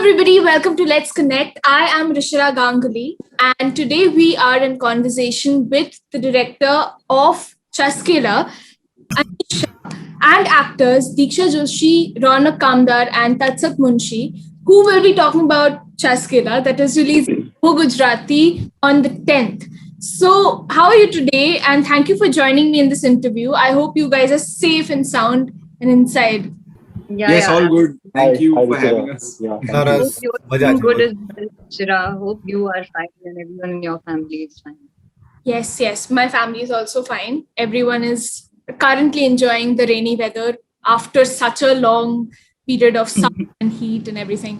everybody, welcome to Let's Connect. I am Rishira Ganguly, and today we are in conversation with the director of Chaskela, Anisha, and actors Diksha Joshi, Ronak Kamdar, and Tatsak Munshi, who will be talking about Chaskela, that is released in Gujarati on the 10th. So, how are you today? And thank you for joining me in this interview. I hope you guys are safe and sound and inside. Yes, all good. Thank you Hi, for Rishira. having us. Yeah, Thank you. thank Hope you. you're doing good as well, Shira. Hope you are fine and everyone in your family is fine. Yes, my family is also fine. Everyone is currently enjoying the rainy weather after such a long period of sun and heat and everything.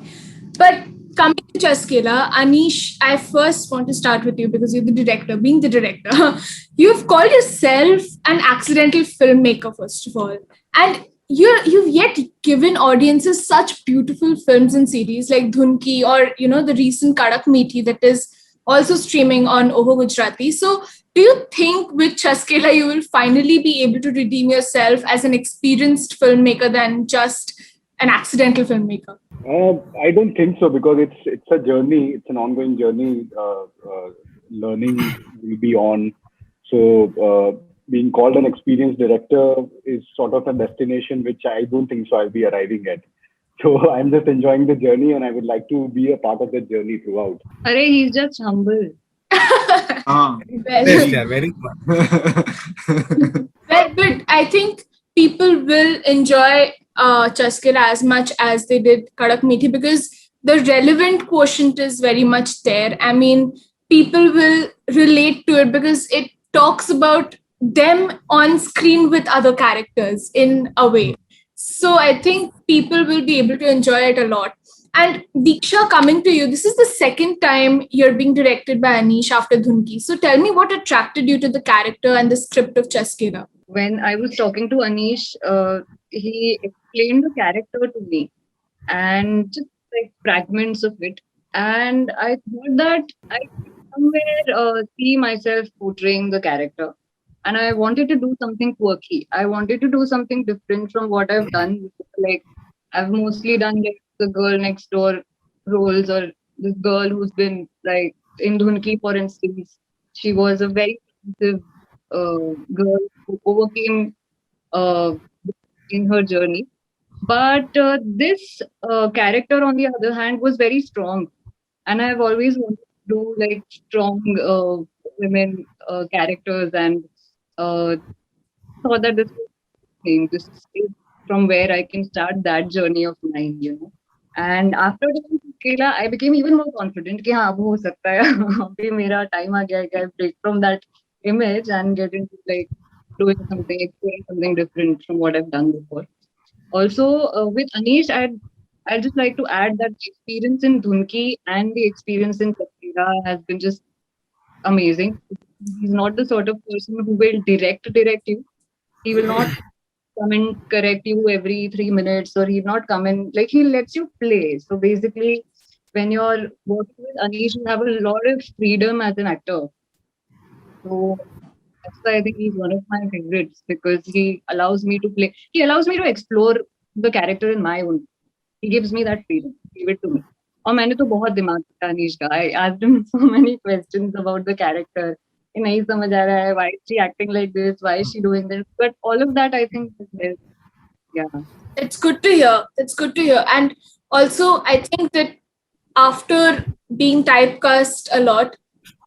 But coming to Chaskela, Anish, I first want to start with you because you're the director. Being the director, you've called yourself an accidental filmmaker, first of all. And you've yet given audiences such beautiful films and series like Dhunki or, the recent Kadak Meethi that is also streaming on Oho Gujarati. So, do you think with Chaskela you will finally be able to redeem yourself as an experienced filmmaker than just an accidental filmmaker? I don't think so because it's a journey. It's an ongoing journey. Learning will be on. So being called an experienced director is sort of a destination which I don't think so I'll be arriving at. So I'm just enjoying the journey, and I would like to be a part of the journey throughout. Arey, he's just humble. Ah, Well, Very well, but I think people will enjoy Chaskela as much as they did Kadak Meethi because the relevant quotient is very much there. I mean, people will relate to it because it talks about them on screen with other characters in a way. So I think people will be able to enjoy it a lot. And Diksha, coming to you, this is the second time you're being directed by Anish after Dhunki. So tell me what attracted you to the character and the script of Chaskela. When I was talking to Anish, he explained the character to me and just like fragments of it. And I thought that I could somewhere see myself portraying the character. And I wanted to do something quirky. I wanted to do something different from what I've done. Like I've mostly done like the girl next door roles or this girl who's been like in Dhunki, for instance. She was a very sensitive girl who overcame uh, in her journey. But this character, on the other hand, was very strong, and I've always wanted to do like strong women characters, and uh, thought that this is from where I can start that journey of mine. And after doing Kela, I became even more confident कि हाँ अब हो सकता है अभी मेरा time आ गया है कि I break from that image and get into like doing something, exploring something different from what I've done before. Also, with Anish, I'd just like to add that the experience in Dhunki and the experience in Chaskela has been just amazing. He's not the sort of person who will direct you. He will not come and correct you every 3 minutes, or he'll not come in like he lets you play. So basically, when you're working with Anish, you have a lot of freedom as an actor. So that's why I think he's one of my favorites because he allows me to play. He allows me to explore the character in my own. He gives me that freedom. Give it to me. और मैंने तो बहुत दिमाग खाया अनीश का. I asked him so many questions about the character. कि नहीं समझ आ रहा है. Why is she acting like this? Why is she doing this? But all of that I think is there. Yeah. It's good to hear. It's good to hear. And also, I think that after being typecast a lot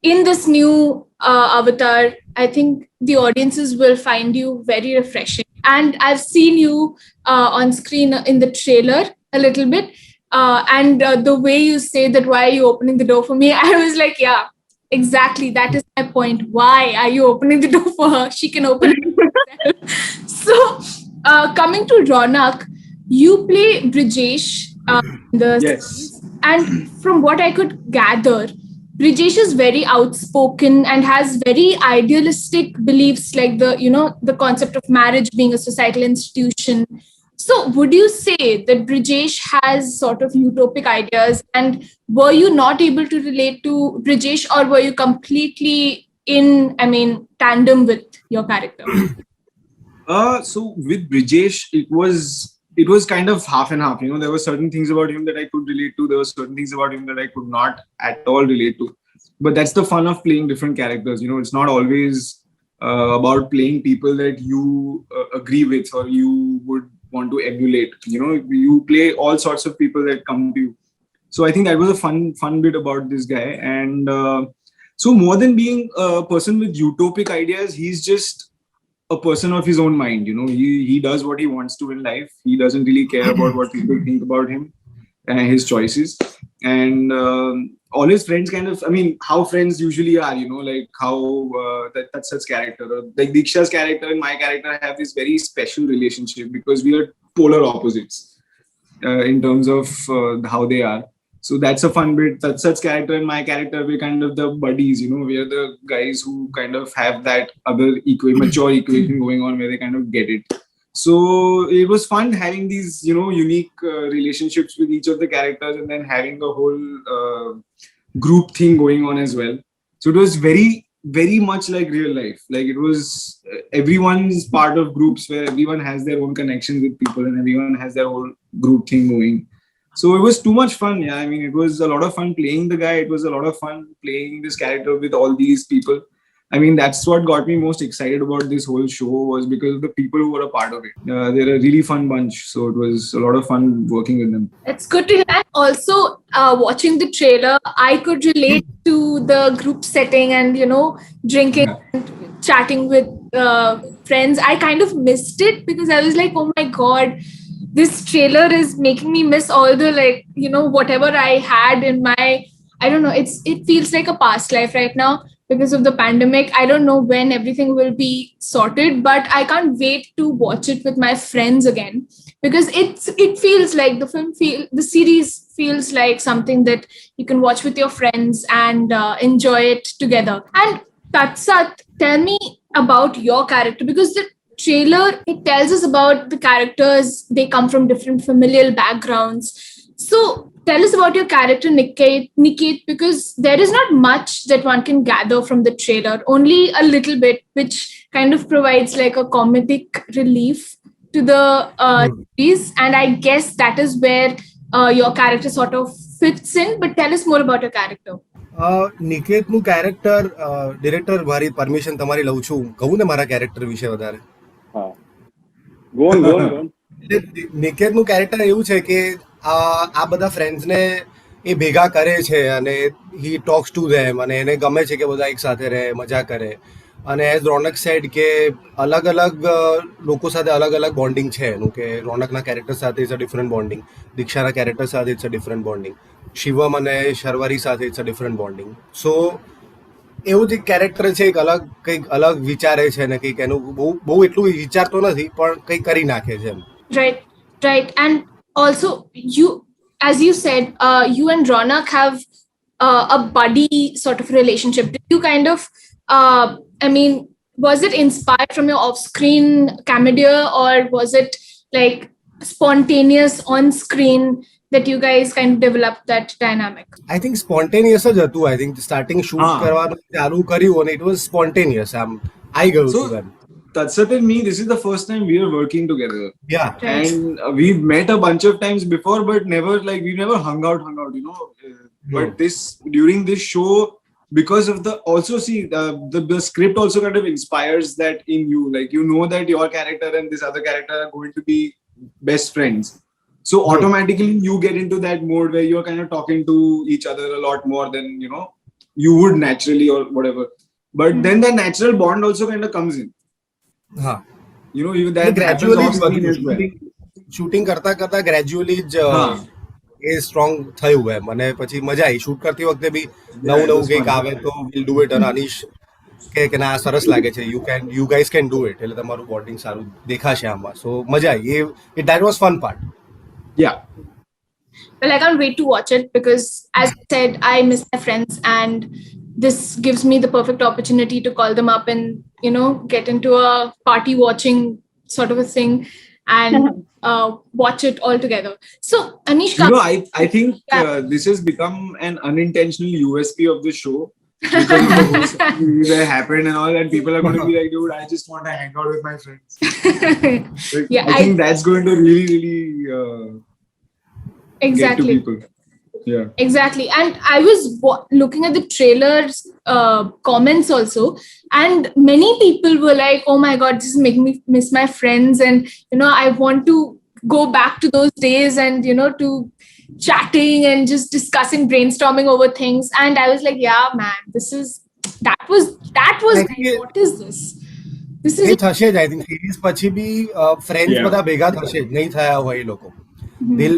in this new avatar, I think the audiences will find you very refreshing. And I've seen you on screen in the trailer a little bit. And the way you say that, why are you opening the door for me? I was like, yeah, exactly. That is my point. Why are you opening the door for her? She can open it herself. So, coming to Ronak, you play Brijesh in the yes. series. And from what I could gather, Brijesh is very outspoken and has very idealistic beliefs, like the concept of marriage being a societal institution. So, would you say that Brijesh has sort of utopic ideas? And were you not able to relate to Brijesh, or were you completely tandem with your character? So with Brijesh, it was it was kind of half and half. There were certain things about him that I could relate to. There were certain things about him that I could not at all relate to. But that's the fun of playing different characters. It's not always about playing people that you agree with or you would want to emulate. You play all sorts of people that come to you. So I think that was a fun bit about this guy. And so more than being a person with utopic ideas, he's just a person of his own mind. He does what he wants to in life. He doesn't really care about what people think about him and his choices. And all his friends how friends usually are, like how that's such character. Like Diksha's character and my character have this very special relationship because we are polar opposites in terms of how they are. So that's a fun bit. That's such character and my character, we're kind of the buddies, we are the guys who kind of have that other mature equation going on where they kind of get it. So it was fun having these, unique relationships with each of the characters and then having the whole group thing going on as well. So it was very, very much like real life. Like it was, everyone's part of groups where everyone has their own connections with people and everyone has their whole group thing going. So it was too much fun. Yeah, it was a lot of fun playing the guy. It was a lot of fun playing this character with all these people. That's what got me most excited about this whole show was because of the people who were a part of it. They're a really fun bunch. So it was a lot of fun working with them. It's good to hear. And also, watching the trailer, I could relate to the group setting and, drinking and chatting with friends. I kind of missed it because I was like, oh my God, this trailer is making me miss all the whatever I had in my, I don't know, it feels like a past life right now because of the pandemic. I don't know when everything will be sorted, but I can't wait to watch it with my friends again because it feels like the series feels like something that you can watch with your friends and enjoy it together. And Tatsat, tell me about your character because the trailer, it tells us about the characters. They come from different familial backgrounds. So tell us about your character, Niket, because there is not much that one can gather from the trailer, only a little bit, which kind of provides like a comedic relief to the series. And I guess that is where your character sort of fits in. But tell us more about your character. નિકેતનું character director મારી permission તમારી લઉં છું કહું ને મારા character વિશે વધારે Go on. નિકેતનું કેરેક્ટર એવું છે કે આ બધા ફ્રેન્ડ્સને એ ભેગા કરે છે અને હી ટોક્સ ટુ ધેમ અને એને ગમે છે કે બધા એક સાથે રહે મજા કરે અને એઝ રોનક સેડ કે અલગ અલગ લોકો સાથે અલગ અલગ બોન્ડિંગ છે એનું કે રોનકના કેરેક્ટર સાથે ઇટ્સ અ ડિફરન્ટ બોન્ડિંગ દીક્ષાના કેરેક્ટર સાથે it's a different bonding Shivam અને શર્વરી સાથે it's a different bonding so એવું જ એક કેરેક્ટર છે કંઈક અલગ વિચારે છે ને કંઈક એનું બહુ એટલું વિચારતો નથી પણ કંઈક કરી નાખે છે એમ Right. And also, as you said, you and Ronak have a buddy sort of relationship. Did you kind of, was it inspired from your off-screen cameo or was it like spontaneous on-screen that you guys kind of developed that dynamic? I think spontaneous જ હતું. I think starting shoot કરવાનું ચાલુ કર્યું and it was spontaneous. I go to them. Tatsat and me, this is the first time we are working together. Yeah. And we've met a bunch of times before, but we've never hung out, But during this show, because of the script also kind of inspires that in you. Like, that your character and this other character are going to be best friends. So automatically you get into that mode where you're kind of talking to each other a lot more than, you would naturally or whatever. But then the natural bond also kind of comes in. Even that gradually shooting કરતા gradually જ એ strong થયું એમ અને પછી મજા આવી shoot કરતી વખતે બી નવું કંઈક આવે તો વિલ ડુ ઇટ અને અનીશ કે ના સરસ લાગે છે you guys can do it એટલે તમારું બોન્ડિંગ સારું દેખાશે આમાં સો મજા આવી એ that was fun part Yeah. Well, I can't wait to watch it because, as I said, I miss my friends and this gives me the perfect opportunity to call them up and, get into a party watching sort of a thing and watch it all together. So, Anish, I think this has become an unintentional USP of the show because of the whole story that happened and all, and people are going to be like, dude, I just want to hang out with my friends. Like, Yeah, I think that's going to really get to exactly. people. Yeah. Exactly. And I was looking at the trailer's comments also, and many people were like, oh my God, this is making me miss my friends. And, I want to go back to those days and, to chatting and just discussing, brainstorming over things. And I was like, yeah, man, that was, I think what is this? This A is, થશે જ I think series પછી બી friends Yeah. બધા ભેગા થશે જ નહીં થયા હોય એ લોકો દિલ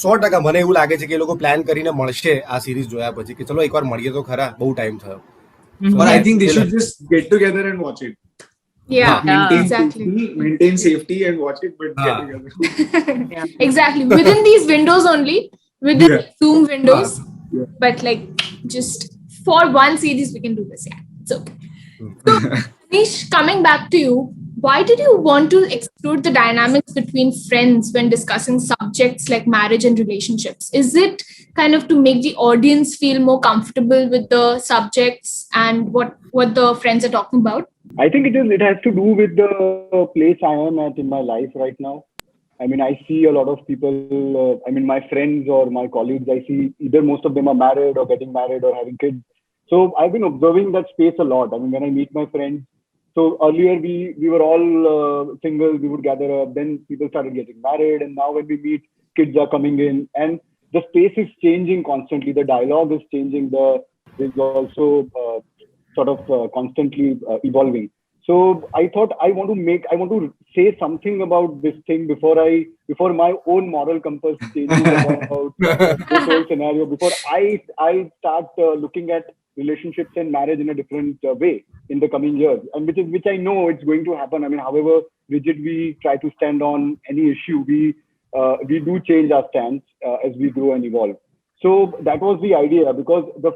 100% મને એવું લાગે છે કે એ લોકો પ્લાન કરીને મળશે આ સિરીઝ જોયા પછી કે ચલો એકવાર મળીએ તો ખરા બહુ ટાઈમ થયો. Or I think they should just get together and watch it. yeah, Maintain exactly. safety, maintain safety and watch it, but get Ah. together. Exactly. Within these windows only, within Yeah. Zoom windows. Yeah. But like just for one series we can do this. Yeah, it's okay. So Anish, coming back to you, why did you want to explore the dynamics between friends when discussing subjects like marriage and relationships? Is it kind of to make the audience feel more comfortable with the subjects and what the friends are talking about? I think it has to do with the place I am at in my life right now. I mean, I see a lot of people, my friends or my colleagues, I see either most of them are married or getting married or having kids. So I've been observing that space a lot. I mean, when I meet my friends, so earlier we were all single, we would gather up, then people started getting married, and now when we meet, kids are coming in, and the space is changing constantly. The dialogue is changing. There's also constantly evolving. So I thought I want to say something about this thing before my own moral compass changes about this whole scenario. Before I start looking at relationships and marriage in a different way in the coming years, and which I know it's going to happen. I mean, however rigid we try to stand on any issue, we do change our stance as we grow and evolve. So that was the idea, because the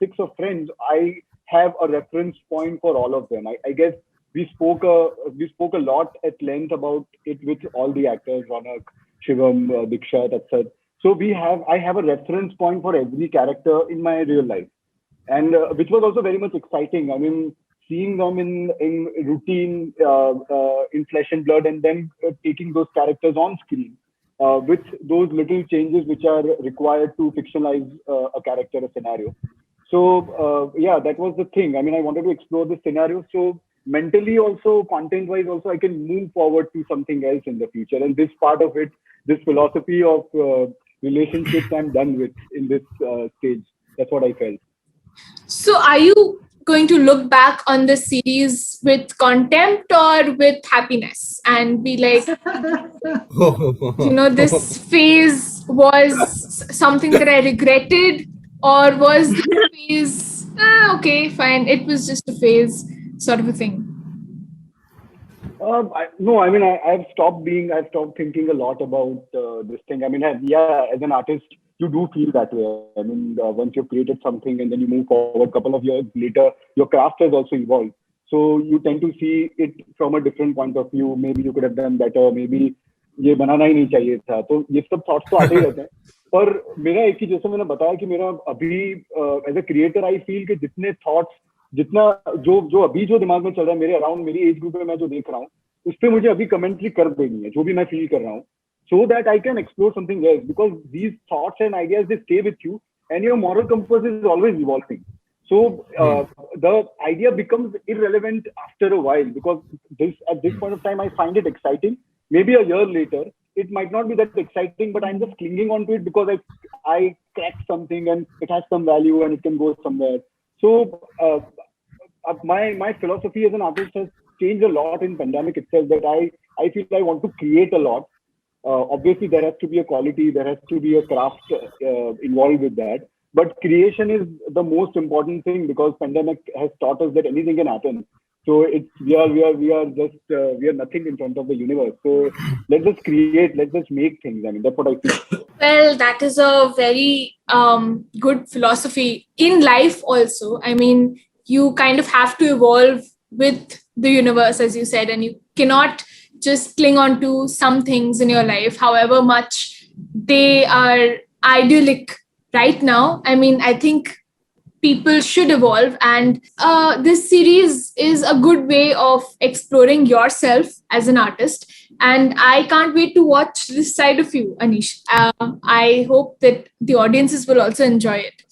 six of friends, I have a reference point for all of them. I guess we spoke a lot at length about it with all the actors, Ronak, Shivam, Dikshat, etc. So I have a reference point for every character in my real life, and which was also very much exciting. I mean, seeing them in routine, in flesh and blood, and then taking those characters on screen with those little changes which are required to fictionalize a character, a scenario. So that was the thing. I mean, I wanted to explore the scenario, so mentally also, content-wise also, I can move forward to something else in the future. And this part of it, this philosophy of relationships, I'm done with in this stage. That's what I felt. So are you going to look back on the series with contempt or with happiness and be like, this phase was something that I regretted, or was this phase okay, fine, it was just a phase sort of a thing? No, I mean, I've stopped thinking a lot about this thing. I mean, as an artist, you do feel that way. I mean, once you've created something and then you move forward, a couple of years later, your craft has also evolved. So you tend to see it from a different point of view. Maybe you could have done better. Maybe ये बनाना ही नहीं चाहिए था. तो ये सब thoughts तो आते ही रहते हैं. पर मेरा एक ही, जैसे मैंने बताया कि मेरा अभी as a creator I feel कि जितने थॉट्स, जितना जो अभी जो दिमाग में चल रहा है मेरे अराउंड, मेरी एज ग्रुप में मैं जो देख रहा हूँ, उस पर मुझे अभी कमेंट्री कर देनी है जो भी मैं फील कर रहा हूँ, so that I can explore something else, because these thoughts and ideas, they stay with you, and your moral compass is always evolving. So the idea becomes irrelevant after a while, because at this point of time I find it exciting. Maybe a year later it might not be that exciting, but I'm just clinging on to it because I cracked something and it has some value and it can go somewhere. So my philosophy as an artist has changed a lot in pandemic itself, that I feel I want to create a lot. Obviously there has to be a quality, there has to be a craft involved with that, but creation is the most important thing, because pandemic has taught us that anything can happen. So we are nothing in front of the universe. So let's just create, let's just make things. I mean, that's what I feel. Well, that is a very good philosophy in life also. I mean, you kind of have to evolve with the universe, as you said, and you cannot just cling on to some things in your life, however much they are idyllic right now. I mean, I think people should evolve, and this series is a good way of exploring yourself as an artist, and I can't wait to watch this side of you, Anish. I hope that the audiences will also enjoy it,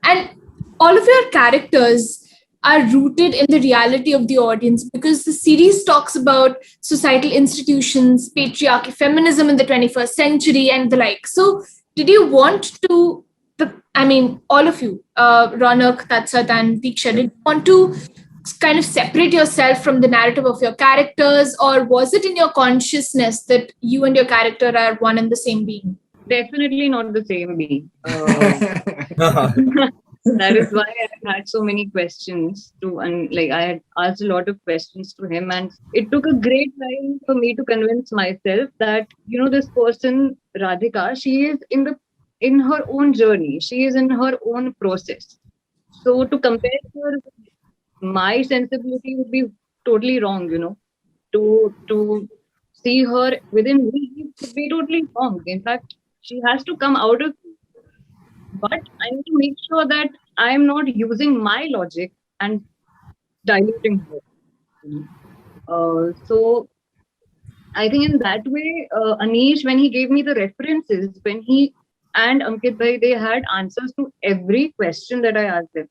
and all of your characters are rooted in the reality of the audience, because the series talks about societal institutions, patriarchy, feminism in the 21st century, and the like. So, did you want to, all of you, Ronak, Tatsat, and Diksha, did you want to kind of separate yourself from the narrative of your characters, or was it in your consciousness that you and your character are one and the same being? Definitely not the same being. That is why I had so many questions and I had asked a lot of questions to him, and it took a great time for me to convince myself that this person Radhika, she is in her own journey, she is in her own process. So to compare her with my sensibility would be totally wrong. To see her within me would be totally wrong. In fact, she has to come out of me. But I need to make sure that I am not using my logic and diluting her. So I think in that way, Anish, when he gave me the references, when he and Ankit Bhai, they had answers to every question that I asked them.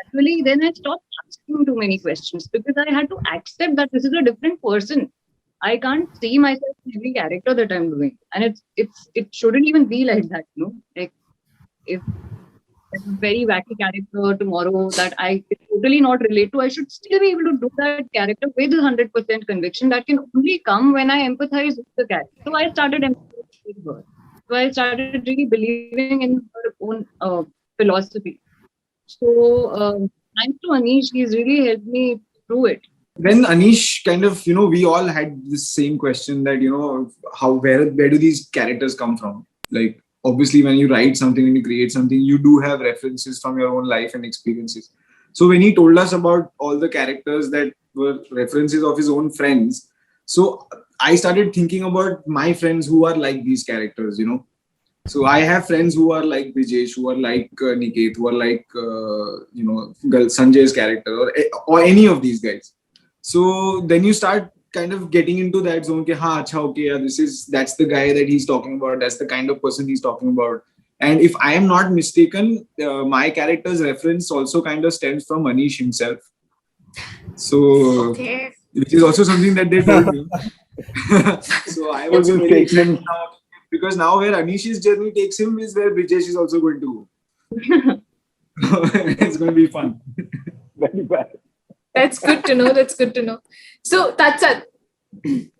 Actually, then I stopped asking too many questions, because I had to accept that this is a different person. I can't see myself in every character that I'm doing, and it shouldn't even be like that. Like if there's a very wacky character tomorrow that I totally not relate to, I should still be able to do that character with 100% conviction. That can only come when I empathize with the character. So I started empathizing with her. So I started really believing in her own philosophy. So thanks to Anish, he's really helped me through it. When Anish kind of, we all had this same question that, where do these characters come from? Like, obviously, when you write something, when you create something, you do have references from your own life and experiences. So when he told us about all the characters that were references of his own friends, so I started thinking about my friends who are like these characters, So I have friends who are like Brijesh, who are like Niket, who are like, Sanjay's character, or any of these guys. So then you start kind of getting into that zone. That's the guy that he's talking about. That's the kind of person he's talking about. And if I am not mistaken, my character's reference also kind of stems from Anish himself. So, which is also something that they told me. So I was very excited now, because now where Anish's journey takes him is where Brijesh is also going to go. It's going to be fun. Very bad. That's good to know. So that's it.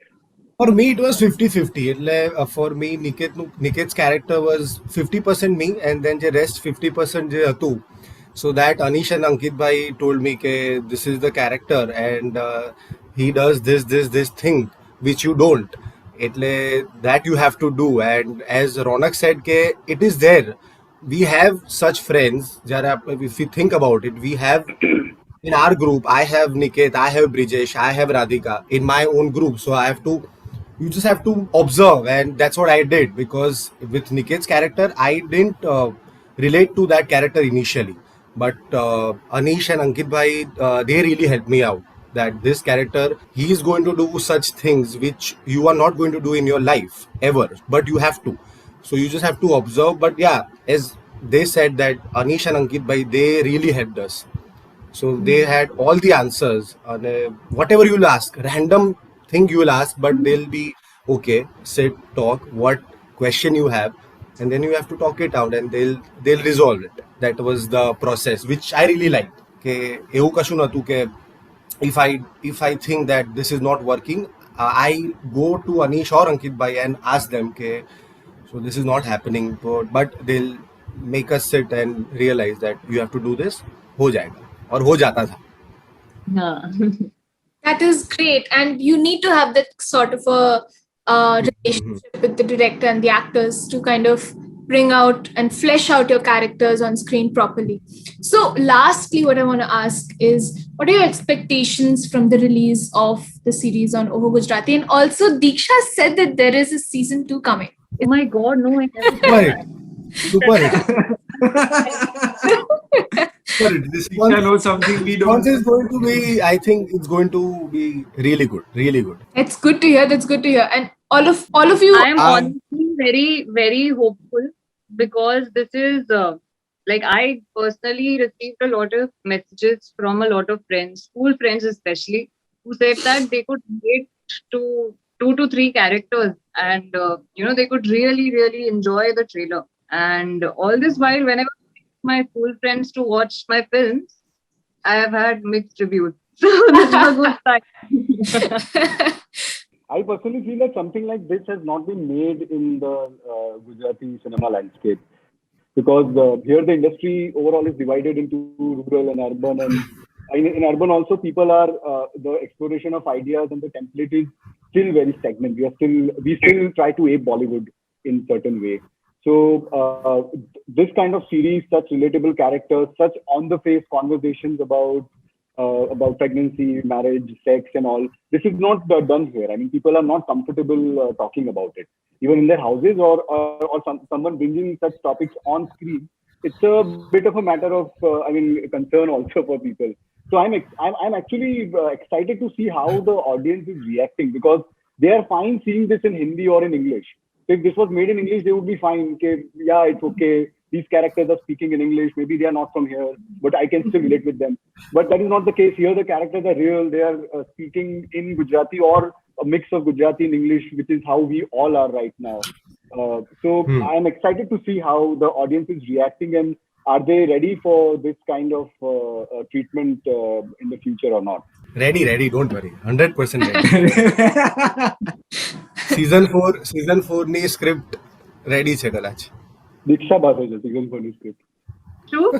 For me, it was 50-50. For me, Niket's character was 50% me, and then the rest 50% tu. So that Anish and Ankit Bhai told me that this is the character, and he does this thing which you don't. That you have to do. And as Ronak said, it is there. We have such friends. If we think about it, we have in our group. I have Niket, I have Brijesh, I have Radhika in my own group. So you just have to observe, and that's what I did, because with Niket's character, I didn't relate to that character initially. But Anish and Ankit Bhai, they really helped me out. That this character, he is going to do such things which you are not going to do in your life ever, but you have to. So you just have to observe. But yeah, as they said that Anish and Ankit Bhai, they really helped us. So they had all the answers. Whatever you'll ask, random thing you will ask, but they'll be okay. Sit, talk, what question you have, and then you have to talk it out, and they'll resolve it. That was the process, which I really liked. એવું કશું નહોતું કે if I think that this is not working, I go to Anish or Ankit Bhai and ask them so this is not happening, but they'll make us sit and realize that you have to do this. हो जाएगा, और हो जाता था. That is great, and you need to have that sort of a relationship with the director and the actors to kind of bring out and flesh out your characters on screen properly. So lastly, what I want to ask is, what are your expectations from the release of the series on Ovo Gujarati? And also, Diksha said that there is a season 2 coming. Oh my God, no! Super hit. But this Diksha one knows something we don't. response is going to be, I think it's going to be really good, really good. That's good to hear. That's good to hear. And all of you, I am I- honestly very, very hopeful because this is like I personally received a lot of messages from a lot of friends, school friends especially, who said that they could relate to 2 to 3 characters and they could really, really enjoy the trailer. And all this while, whenever I ask my school friends to watch my films, I have had mixed reviews. So this is a good sign. I personally feel that something like this has not been made in the Gujarati cinema landscape because here the industry overall is divided into rural and urban, and in urban also people are the exploration of ideas and the template is still very stagnant. We still try to ape Bollywood in certain way. So this kind of series, such relatable characters, such on the face conversations about pregnancy, marriage, sex, and all. This is not done here. I mean, people are not comfortable talking about it, even in their houses or someone bringing such topics on screen. It's a bit of a matter of, concern also for people. So I'm actually excited to see how the audience is reacting because they are fine seeing this in Hindi or in English. If this was made in English, they would be fine. Okay, yeah, it's okay. These characters are speaking in English. Maybe they are not from here, but I can still relate with them. But that is not the case here. The characters are real. They are speaking in Gujarati or a mix of Gujarati and English, which is how we all are right now. So I am excited to see how the audience is reacting and are they ready for this kind of treatment in the future or not? Ready, don't worry. 100% ready. Season 4 ની script ready છે કદાચ. दीक्षा बात है season 4 की script True?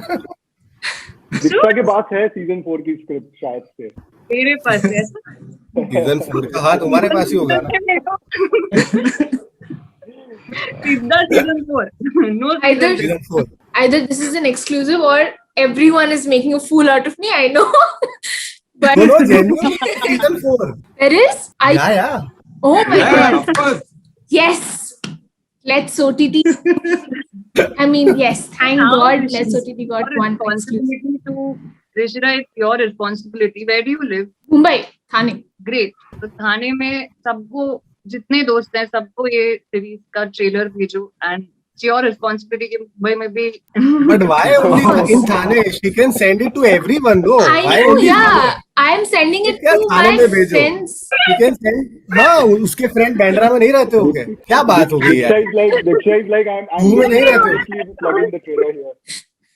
दीक्षा के पास है season 4 की script शायद से मेरे पास है Season 4 का हाँ तुम्हारे पास ही होगा ना. Season 4. No Either- Season 4. either this is an exclusive or everyone is making a fool out of me. I know, but No, genuinely Season 4. there is. Yeah. Oh my Yeah, god! of course. Yes, let's OTT. I mean, yes. Thank Now God, this let's is OTT got your one exclusive. responsibility to Rishira, it's your responsibility. Where do you live? Mumbai, Thane. Great. तो थाने में सबको जितने दोस्त हैं सबको ये series का trailer भेजो एंड it's your responsibility कि मुंबई में भी But why only in Thane? She can send it to everyone, no? I Why know, only yeah. I am sending it क्या to थाने my में भेजो? friends. She can send. हाँ, उसके friend Bandra में नहीं रहते हो क्या? क्या बात हो गई यार? Diksha is like I'm मुंह में नहीं रहते हो? actually plugging the trailer here.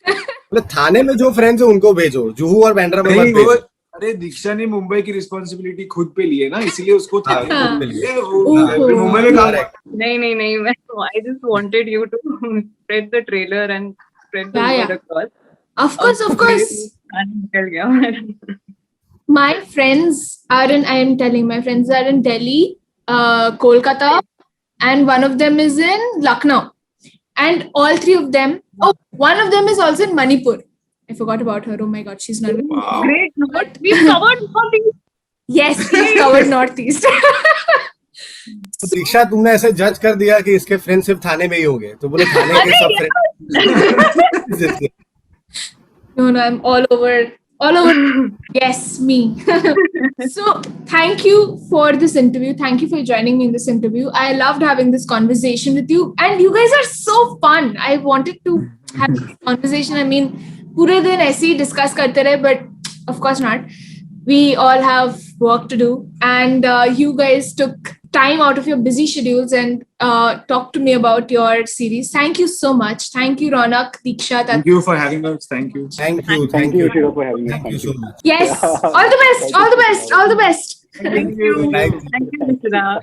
मतलब थाने में जो फ्रेंड्स है उनको भेजो, जुहू और बैंड्रा में मत नहीं, भेजो. अरे दीक्षा ने मुंबई की रिस्पॉन्सिबिलिटी खुद पे ली है ना, इसीलिए उसको हाँ, हाँ. खुद पे लिए. फिर मुंबई में काम Correct. नहीं मैं I just wanted you to spread the trailer and spread the Yeah, word across. Of course. निकल गया My friends are in, I am telling, my friends are in Delhi, Kolkata, and one of them is in Lucknow. And all three of them, one of them is also in Manipur. I forgot about her. Oh my God, she's not. Wow. Great. We've covered something. Yes, we've covered Northeast. तो दीक्षा तुमने ऐसे जज कर दिया कि इसके friend सिर्फ थाने में ही होंगे, तो बोले थाने के सब friend. No, I'm all over. Yes, me. So thank you for this interview. Thank you for joining me in this interview. I loved having this conversation with you, and you guys are so fun. I wanted to have this conversation. I mean, पूरे दिन ऐसे ही discuss करते रहे, but of course not. We all have work to do, and you guys took time out of your busy schedules and talked to me about your series. Thank you so much. Thank you, Ronak, Diksha. Thank you for having us. Thank you. Thank you, Thank you, Shira, for having us. Thank you so much. Yes, all the best. Thank you. All the best. Thank you. Thank you. Thank you, Rishira.